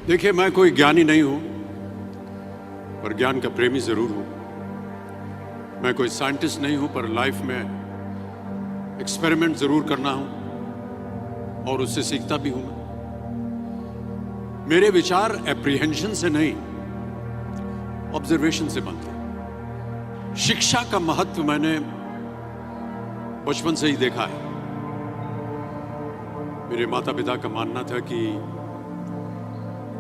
देखिए, मैं कोई ज्ञानी नहीं हूं, पर ज्ञान का प्रेमी जरूर हूं। मैं कोई साइंटिस्ट नहीं हूं, पर लाइफ में एक्सपेरिमेंट जरूर करना हूं और उससे सीखता भी हूं। मेरे विचार एप्रीहेंशन से नहीं, ऑब्जर्वेशन से बनते हैं। शिक्षा का महत्व मैंने बचपन से ही देखा है। मेरे माता पिता का मानना था कि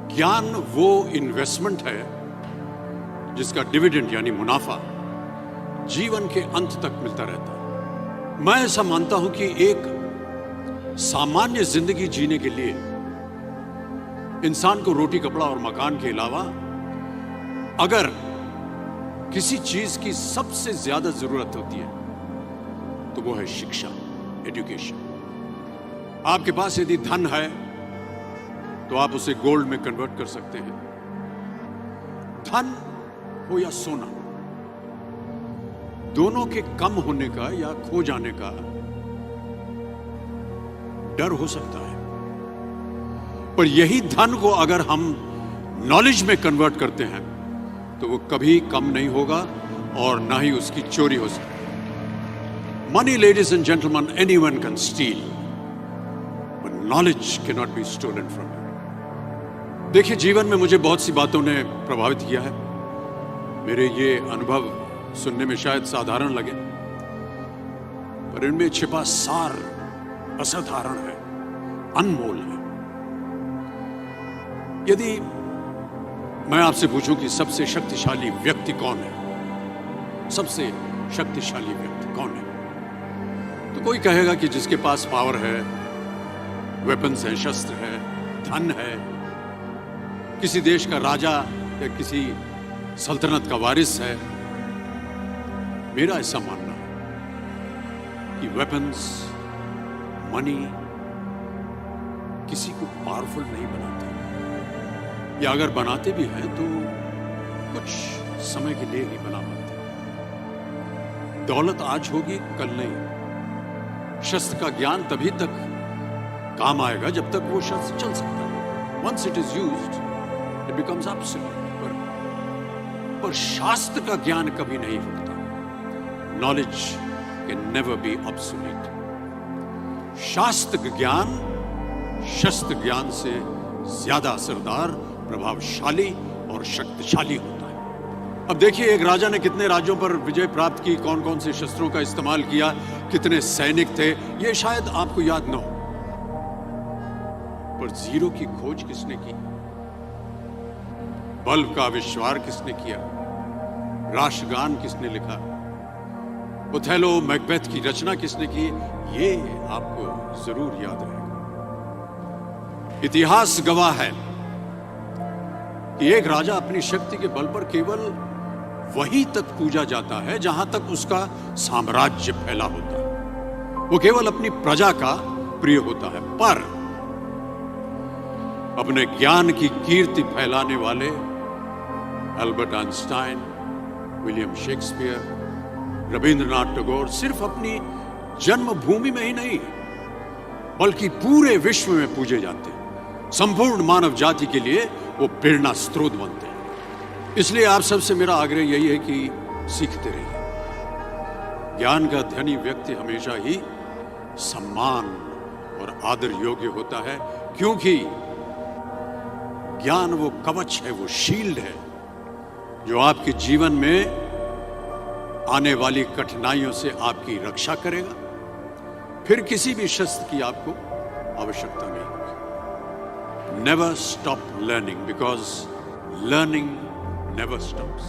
ज्ञान वो इन्वेस्टमेंट है जिसका डिविडेंड यानी मुनाफा जीवन के अंत तक मिलता रहता है। मैं ऐसा मानता हूं कि एक सामान्य जिंदगी जीने के लिए इंसान को रोटी, कपड़ा और मकान के अलावा अगर किसी चीज की सबसे ज्यादा जरूरत होती है तो वो है शिक्षा, एजुकेशन। आपके पास यदि धन है तो आप उसे गोल्ड में कन्वर्ट कर सकते हैं। धन हो या सोना, दोनों के कम होने का या खो जाने का डर हो सकता है, पर यही धन को अगर हम नॉलेज में कन्वर्ट करते हैं तो वो कभी कम नहीं होगा और ना ही उसकी चोरी हो सकती। Money, ladies and gentleman, anyone can steal, but knowledge can not be stolen from you. देखिए, जीवन में मुझे बहुत सी बातों ने प्रभावित किया है। मेरे ये अनुभव सुनने में शायद साधारण लगे, पर इनमें छिपा सार असाधारण है, अनमोल है। यदि मैं आपसे पूछूं कि सबसे शक्तिशाली व्यक्ति कौन है, सबसे शक्तिशाली व्यक्ति कौन है, तो कोई कहेगा कि जिसके पास पावर है, वेपन्स है, शस्त्र है, धन है, किसी देश का राजा या किसी सल्तनत का वारिस है। मेरा ऐसा मानना है कि वेपन्स, मनी किसी को पावरफुल नहीं बनाते, या अगर बनाते भी हैं तो कुछ समय के लिए ही बना पाते। दौलत आज होगी, कल नहीं। शस्त्र का ज्ञान तभी तक काम आएगा जब तक वो शस्त्र चल सकता है। Once it is used, it becomes absolute. पर शास्त्र का ज्ञान कभी नहीं रुकता। Knowledge can never be obsolete. शास्त्र ज्ञान शस्त्र ज्ञान से ज्यादा असरदार, प्रभावशाली और शक्तिशाली होता है। अब देखिए, एक राजा ने कितने राज्यों पर विजय प्राप्त की, कौन कौन से शस्त्रों का इस्तेमाल किया, कितने सैनिक थे, ये शायद आपको याद न हो, पर जीरो की खोज किसने की, बल्ब का आविष्कार किसने किया, राष्ट्रगान किसने लिखा, ओथेलो, मैकबेथ की रचना किसने की, ये आपको जरूर याद रहेगा। इतिहास गवाह है कि एक राजा अपनी शक्ति के बल पर केवल वहीं तक पूजा जाता है जहां तक उसका साम्राज्य फैला होता है। वो केवल अपनी प्रजा का प्रिय होता है, पर अपने ज्ञान की कीर्ति फैलाने वाले Albert Einstein, William Shakespeare, Rabindranath Tagore सिर्फ अपनी जन्मभूमि में ही नहीं बल्कि पूरे विश्व में पूजे जाते हैं। संपूर्ण मानव जाति के लिए वो प्रेरणा स्रोत बनते हैं। इसलिए आप सबसे मेरा आग्रह यही है कि सीखते रहिए। ज्ञान का धनी व्यक्ति हमेशा ही सम्मान और आदर योग्य होता है, क्योंकि ज्ञान वो कवच है, वो शील्ड है जो आपके जीवन में आने वाली कठिनाइयों से आपकी रक्षा करेगा। फिर किसी भी शस्त्र की आपको आवश्यकता नहीं होगी। Never stop learning, because learning never stops.